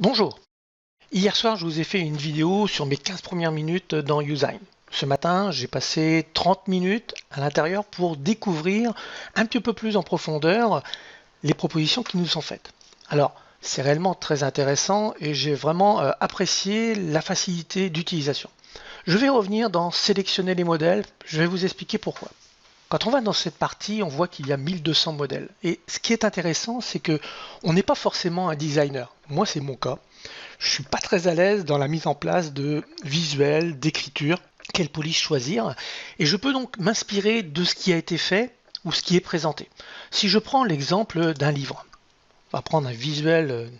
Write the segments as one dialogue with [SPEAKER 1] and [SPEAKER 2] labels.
[SPEAKER 1] Bonjour. Hier soir, je vous ai fait une vidéo sur mes 15 premières minutes dans Usign. Ce matin, j'ai passé 30 minutes à l'intérieur pour découvrir un petit peu plus en profondeur les propositions qui nous sont faites. Alors, c'est réellement très intéressant et j'ai vraiment apprécié la facilité d'utilisation. Je vais revenir dans sélectionner les modèles, je vais vous expliquer pourquoi. Quand on va dans cette partie, on voit qu'il y a 1200 modèles. Et ce qui est intéressant, c'est que on n'est pas forcément un designer. Moi, c'est mon cas. Je suis pas très à l'aise dans la mise en place de visuels, d'écriture, quelle police choisir. Et je peux donc m'inspirer de ce qui a été fait ou ce qui est présenté. Si je prends l'exemple d'un livre, on va prendre un visuel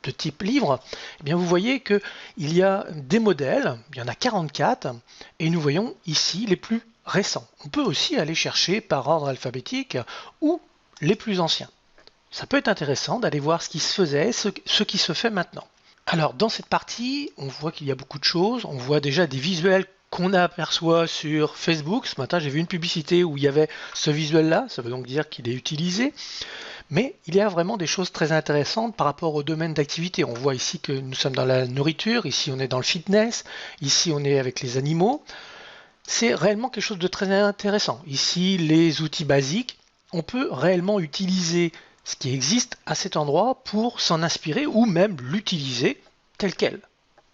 [SPEAKER 1] de type livre, eh bien vous voyez qu'il y a des modèles, il y en a 44, et nous voyons ici les plus récents. On peut aussi aller chercher par ordre alphabétique ou les plus anciens. Ça peut être intéressant d'aller voir ce qui se faisait, ce qui se fait maintenant. Alors dans cette partie, on voit qu'il y a beaucoup de choses, on voit déjà des visuels qu'on aperçoit sur Facebook. Ce matin, j'ai vu une publicité où il y avait ce visuel-là, ça veut donc dire qu'il est utilisé. Mais il y a vraiment des choses très intéressantes par rapport au domaine d'activité. On voit ici que nous sommes dans la nourriture, ici on est dans le fitness, ici on est avec les animaux. C'est réellement quelque chose de très intéressant. Ici, les outils basiques, on peut réellement utiliser ce qui existe à cet endroit pour s'en inspirer ou même l'utiliser tel quel,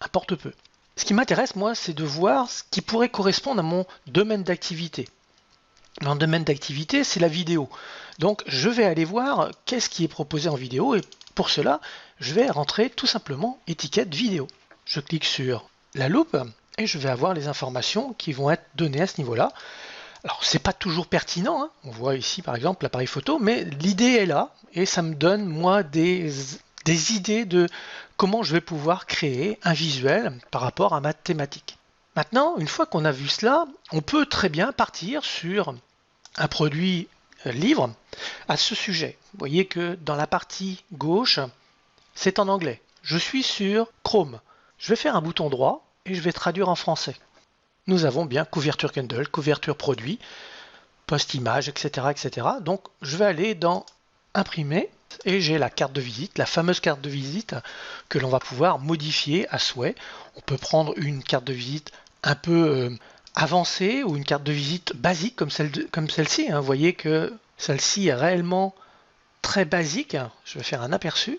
[SPEAKER 1] importe peu. Ce qui m'intéresse, moi, c'est de voir ce qui pourrait correspondre à mon domaine d'activité. Mon domaine d'activité, c'est la vidéo. Donc, je vais aller voir qu'est-ce qui est proposé en vidéo et pour cela, je vais rentrer tout simplement étiquette vidéo. Je clique sur la loupe et je vais avoir les informations qui vont être données à ce niveau-là. Alors, c'est pas toujours pertinent, hein. On voit ici par exemple l'appareil photo, mais l'idée est là et ça me donne moi des idées de comment je vais pouvoir créer un visuel par rapport à ma thématique. Maintenant, une fois qu'on a vu cela, on peut très bien partir sur un produit livre à ce sujet. Vous voyez que dans la partie gauche, c'est en anglais. Je suis sur Chrome. Je vais faire un bouton droit et je vais traduire en français. Nous avons bien couverture Kindle, couverture produit, post-image, etc., etc. Donc je vais aller dans imprimer et j'ai la carte de visite, la fameuse carte de visite que l'on va pouvoir modifier à souhait. On peut prendre une carte de visite un peu avancée ou une carte de visite basique comme celle-ci. Vous voyez que celle-ci est réellement très basique. Je vais faire un aperçu.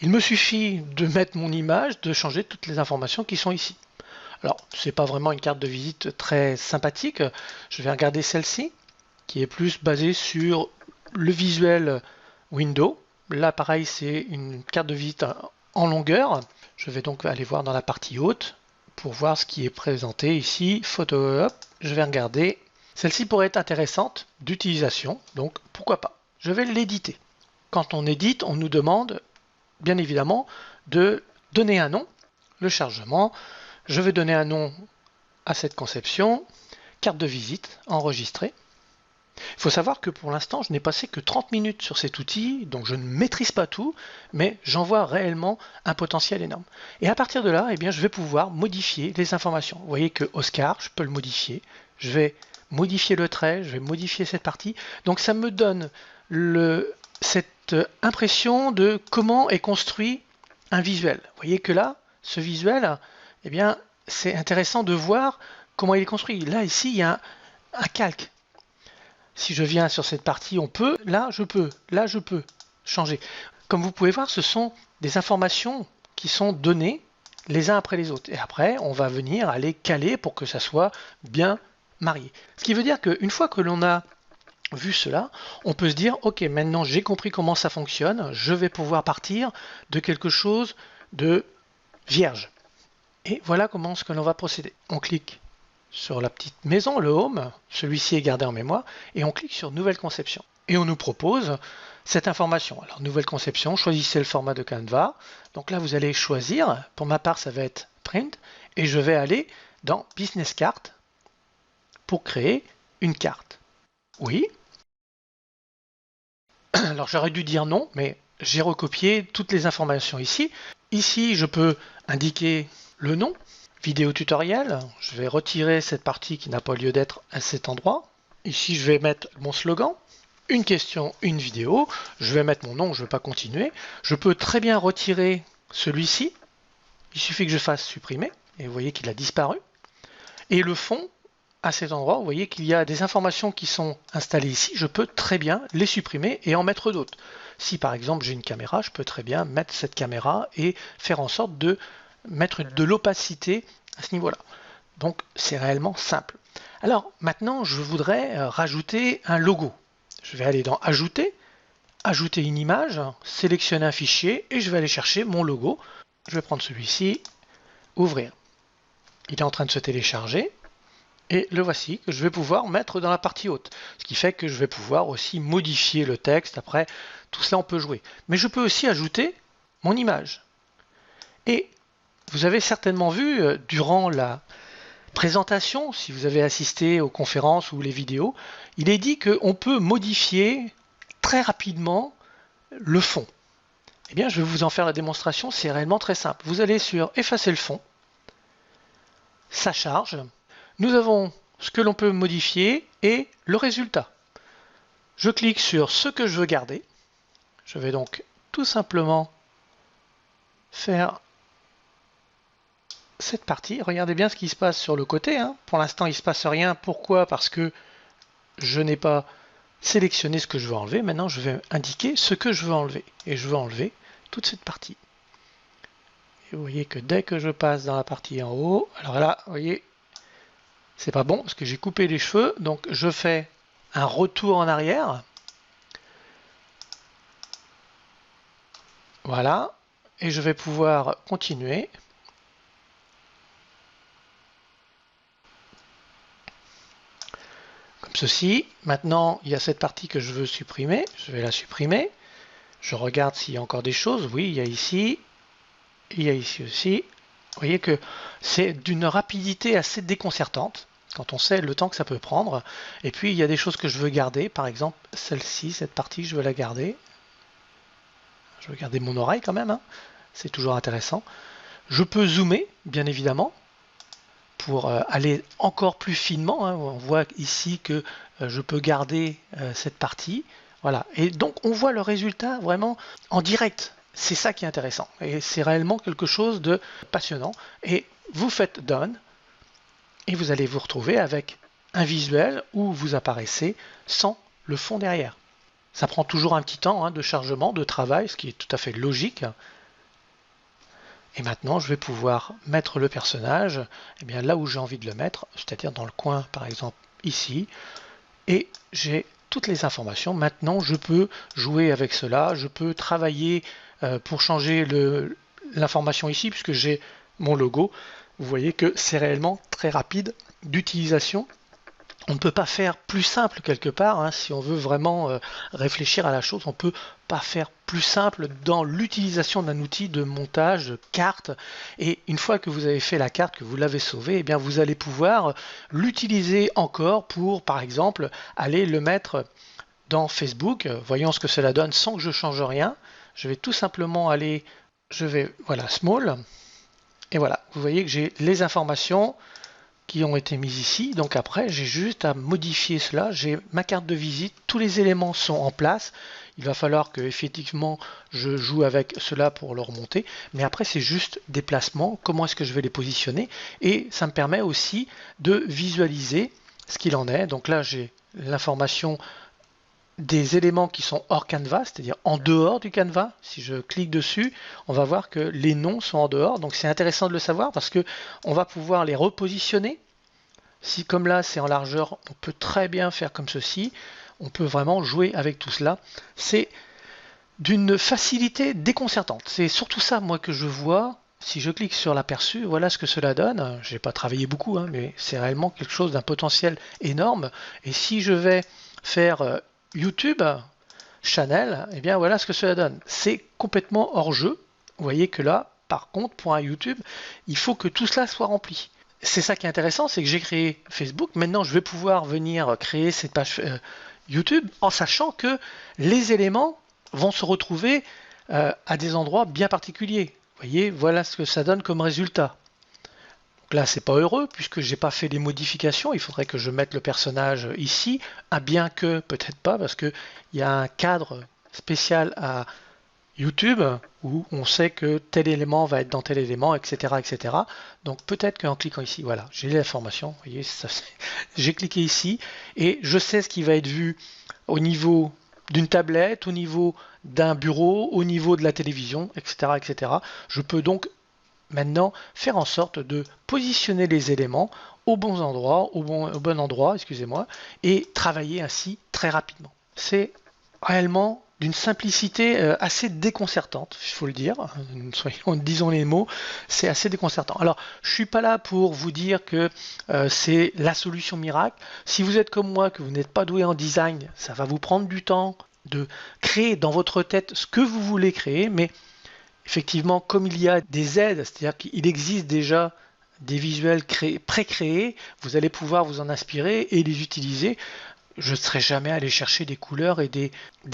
[SPEAKER 1] Il me suffit de mettre mon image, de changer toutes les informations qui sont ici. Alors, ce n'est pas vraiment une carte de visite très sympathique. Je vais regarder celle-ci, qui est plus basée sur le visuel Windows. Là, pareil, c'est une carte de visite en longueur. Je vais donc aller voir dans la partie haute pour voir ce qui est présenté ici. Photo, hop, je vais regarder. Celle-ci pourrait être intéressante d'utilisation, donc pourquoi pas. Je vais l'éditer. Quand on édite, on nous demande, bien évidemment, de donner un nom, le chargement. Je vais donner un nom à cette conception, carte de visite, enregistrée. Il faut savoir que pour l'instant, je n'ai passé que 30 minutes sur cet outil, donc je ne maîtrise pas tout, mais j'en vois réellement un potentiel énorme. Et à partir de là, eh bien, je vais pouvoir modifier les informations. Vous voyez que Oscar, je peux le modifier. Je vais modifier le trait, je vais modifier cette partie. Donc ça me donne cette impression de comment est construit un visuel. Vous voyez que là, ce visuel, eh bien, c'est intéressant de voir comment il est construit. Là, ici, il y a un calque. Si je viens sur cette partie, on peut, là, je peux changer. Comme vous pouvez voir, ce sont des informations qui sont données les uns après les autres. Et après, on va venir aller caler pour que ça soit bien marié. Ce qui veut dire qu'une fois que l'on a vu cela, on peut se dire, ok, maintenant j'ai compris comment ça fonctionne, je vais pouvoir partir de quelque chose de vierge. Et voilà comment ce que l'on va procéder. On clique sur la petite maison, le home, celui-ci est gardé en mémoire, et on clique sur nouvelle conception. Et on nous propose cette information. Alors nouvelle conception, choisissez le format de Canva. Donc là vous allez choisir, pour ma part ça va être print, et je vais aller dans business card pour créer une carte. Oui. Alors j'aurais dû dire non, mais j'ai recopié toutes les informations ici. Ici je peux indiquer le nom, vidéo tutoriel, je vais retirer cette partie qui n'a pas lieu d'être à cet endroit. Ici, je vais mettre mon slogan, une question, une vidéo. Je vais mettre mon nom, je ne vais pas continuer. Je peux très bien retirer Celui-ci, il suffit que je fasse supprimer, et vous voyez qu'il a disparu. Et le fond, à cet endroit, vous voyez qu'il y a des informations qui sont installées ici, je peux très bien les supprimer et en mettre d'autres. Si par exemple j'ai une caméra, je peux très bien mettre cette caméra et faire en sorte de mettre de l'opacité à ce niveau-là. Donc c'est réellement simple. Alors maintenant, je voudrais rajouter un logo. Je vais aller dans Ajouter, Ajouter une image, sélectionner un fichier et je vais aller chercher mon logo. Je vais prendre celui-ci, Ouvrir. Il est en train de se télécharger. Et le voici que je vais pouvoir mettre dans la partie haute. Ce qui fait que je vais pouvoir aussi modifier le texte. Après, tout cela on peut jouer. Mais je peux aussi ajouter mon image. Et vous avez certainement vu durant la présentation, si vous avez assisté aux conférences ou les vidéos, il est dit qu'on peut modifier très rapidement le fond. Eh bien, je vais vous en faire la démonstration, c'est réellement très simple. Vous allez sur Effacer le fond, ça charge. Nous avons ce que l'on peut modifier et le résultat. Je clique sur ce que je veux garder. Je vais donc tout simplement faire cette partie. Regardez bien ce qui se passe sur le côté. Pour l'instant, il ne se passe rien. Pourquoi? Parce que je n'ai pas sélectionné ce que je veux enlever. Maintenant, je vais indiquer ce que je veux enlever. Et je veux enlever toute cette partie. Et vous voyez que dès que je passe dans la partie en haut, alors là, vous voyez, c'est pas bon parce que j'ai coupé les cheveux, donc je fais un retour en arrière. Voilà, et je vais pouvoir continuer. Comme ceci. Maintenant, il y a cette partie que je veux supprimer. Je vais la supprimer. Je regarde s'il y a encore des choses. Oui, il y a ici. Il y a ici aussi. Vous voyez que c'est d'une rapidité assez déconcertante quand on sait le temps que ça peut prendre. Et puis il y a des choses que je veux garder, par exemple celle-ci, cette partie, je veux la garder. Je veux garder mon oreille quand même, c'est toujours intéressant. Je peux zoomer, bien évidemment, pour aller encore plus finement. On voit ici que je peux garder cette partie. Voilà. Et donc on voit le résultat vraiment en direct. C'est ça qui est intéressant. Et c'est réellement quelque chose de passionnant. Et vous faites Done. Et vous allez vous retrouver avec un visuel où vous apparaissez sans le fond derrière. Ça prend toujours un petit temps de chargement, de travail, ce qui est tout à fait logique. Et maintenant, je vais pouvoir mettre le personnage bien, là où j'ai envie de le mettre, c'est-à-dire dans le coin, par exemple, ici. Et j'ai toutes les informations. Maintenant, je peux jouer avec cela. Je peux travailler pour changer l'information ici, puisque j'ai mon logo. Vous voyez que c'est réellement très rapide d'utilisation. On ne peut pas faire plus simple quelque part, si on veut vraiment réfléchir à la chose, on ne peut pas faire plus simple dans l'utilisation d'un outil de montage de carte. Et une fois que vous avez fait la carte, que vous l'avez sauvée, eh bien vous allez pouvoir l'utiliser encore pour, par exemple, aller le mettre dans Facebook. Voyons ce que cela donne sans que je change rien. Je vais tout simplement aller, voilà, Small. Et voilà, vous voyez que j'ai les informations qui ont été mises ici. Donc après, j'ai juste à modifier cela. J'ai ma carte de visite, tous les éléments sont en place. Il va falloir que effectivement je joue avec cela pour le remonter. Mais après, c'est juste des placements. Comment est-ce que je vais les positionner? Et ça me permet aussi de visualiser ce qu'il en est. Donc là, j'ai l'information des éléments qui sont hors canevas, c'est-à-dire en dehors du canevas. Si je clique dessus, on va voir que les noms sont en dehors. Donc c'est intéressant de le savoir parce que on va pouvoir les repositionner. Si comme là c'est en largeur, on peut très bien faire comme ceci. On peut vraiment jouer avec tout cela. C'est d'une facilité déconcertante. C'est surtout ça moi que je vois. Si je clique sur l'aperçu, voilà ce que cela donne. Je n'ai pas travaillé beaucoup, mais c'est réellement quelque chose d'un potentiel énorme. Et si je vais faire YouTube Channel, et bien voilà ce que cela donne. C'est complètement hors jeu. Vous voyez que là, par contre, pour un YouTube, il faut que tout cela soit rempli. C'est ça qui est intéressant, c'est que j'ai créé Facebook. Maintenant, je vais pouvoir venir créer cette page YouTube en sachant que les éléments vont se retrouver à des endroits bien particuliers. Vous voyez, voilà ce que ça donne comme résultat. Là, c'est pas heureux puisque j'ai pas fait les modifications. Il faudrait que je mette le personnage ici, bien que peut-être pas parce que il y a un cadre spécial à YouTube, où on sait que tel élément va être dans tel élément, etc., etc. Donc peut-être qu'en cliquant ici, voilà, j'ai l'information, vous voyez, j'ai cliqué ici, et je sais ce qui va être vu au niveau d'une tablette, au niveau d'un bureau, au niveau de la télévision, etc., etc. Je peux donc maintenant faire en sorte de positionner les éléments au bon endroit, au bon endroit, excusez-moi, et travailler ainsi très rapidement. C'est réellement d'une simplicité assez déconcertante, il faut le dire, disons les mots, c'est assez déconcertant. Alors, je suis pas là pour vous dire que c'est la solution miracle. Si vous êtes comme moi, que vous n'êtes pas doué en design, ça va vous prendre du temps de créer dans votre tête ce que vous voulez créer, mais effectivement, comme il y a des aides, c'est-à-dire qu'il existe déjà des visuels pré-créés, vous allez pouvoir vous en inspirer et les utiliser. Je ne serai jamais allé chercher des couleurs et des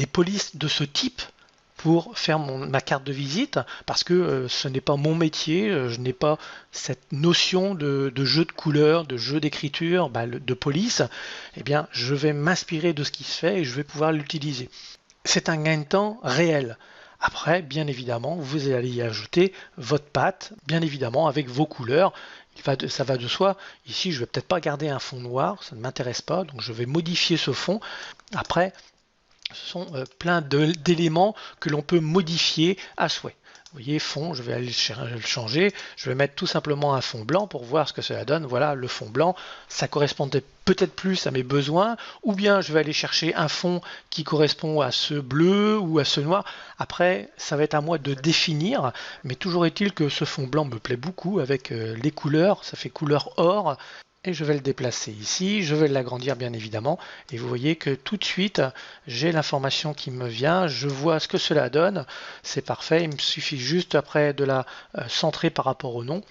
[SPEAKER 1] polices de ce type pour faire ma carte de visite parce que ce n'est pas mon métier, je n'ai pas cette notion de jeu de couleurs, de jeu d'écriture, de police. Eh bien, je vais m'inspirer de ce qui se fait et je vais pouvoir l'utiliser. C'est un gain de temps réel. Après, bien évidemment, vous allez y ajouter votre patte, bien évidemment, avec vos couleurs. Ça va de soi. Ici, je ne vais peut-être pas garder un fond noir, ça ne m'intéresse pas, donc je vais modifier ce fond. Après, ce sont plein d'éléments que l'on peut modifier à souhait. Vous voyez, fond, je vais aller le changer. Je vais mettre tout simplement un fond blanc pour voir ce que cela donne. Voilà, le fond blanc, ça correspondait peut-être plus à mes besoins. Ou bien je vais aller chercher un fond qui correspond à ce bleu ou à ce noir. Après, ça va être à moi de définir. Mais toujours est-il que ce fond blanc me plaît beaucoup avec les couleurs. Ça fait couleur or. Et je vais le déplacer ici, je vais l'agrandir bien évidemment, et vous voyez que tout de suite j'ai l'information qui me vient, je vois ce que cela donne, c'est parfait, il me suffit juste après de la centrer par rapport au nom,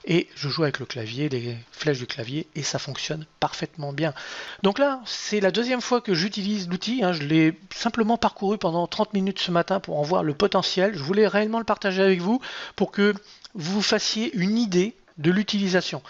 [SPEAKER 1] et je joue avec le clavier, les flèches du clavier, et ça fonctionne parfaitement bien. Donc là, c'est la deuxième fois que j'utilise l'outil, je l'ai simplement parcouru pendant 30 minutes ce matin pour en voir le potentiel, je voulais réellement le partager avec vous pour que vous vous fassiez une idée de l'utilisation.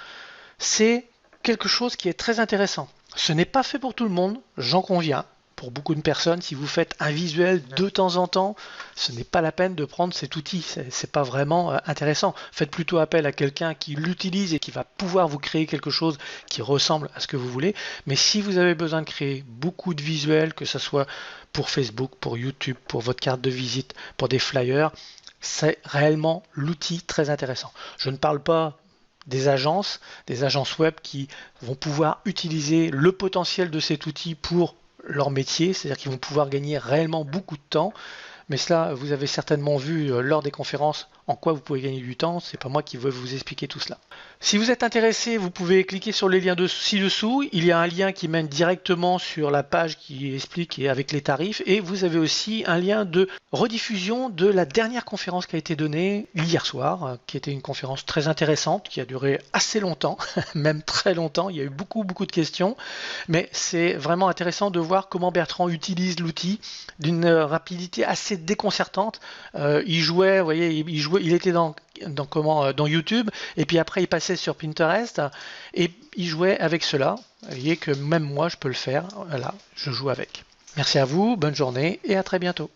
[SPEAKER 1] C'est quelque chose qui est très intéressant. Ce n'est pas fait pour tout le monde, j'en conviens. Pour beaucoup de personnes, si vous faites un visuel de temps en temps, ce n'est pas la peine de prendre cet outil. C'est pas vraiment intéressant. Faites plutôt appel à quelqu'un qui l'utilise et qui va pouvoir vous créer quelque chose qui ressemble à ce que vous voulez. Mais si vous avez besoin de créer beaucoup de visuels, que ce soit pour Facebook, pour YouTube, pour votre carte de visite, pour des flyers, c'est réellement l'outil très intéressant. Je ne parle pas des agences web qui vont pouvoir utiliser le potentiel de cet outil pour leur métier, c'est-à-dire qu'ils vont pouvoir gagner réellement beaucoup de temps. Mais cela, vous avez certainement vu lors des conférences en quoi vous pouvez gagner du temps. C'est pas moi qui vais vous expliquer tout cela. Si vous êtes intéressé, vous pouvez cliquer sur les liens ci-dessous. Il y a un lien qui mène directement sur la page qui explique et avec les tarifs. Et vous avez aussi un lien de rediffusion de la dernière conférence qui a été donnée hier soir, qui était une conférence très intéressante, qui a duré assez longtemps, même très longtemps. Il y a eu beaucoup de questions. Mais c'est vraiment intéressant de voir comment Bertrand utilise l'outil d'une rapidité assez déconcertante. Il jouait, vous voyez, il était dans YouTube, et puis après il passait sur Pinterest, et il jouait avec cela. Vous voyez que même moi je peux le faire. Voilà, je joue avec. Merci à vous, bonne journée, et à très bientôt.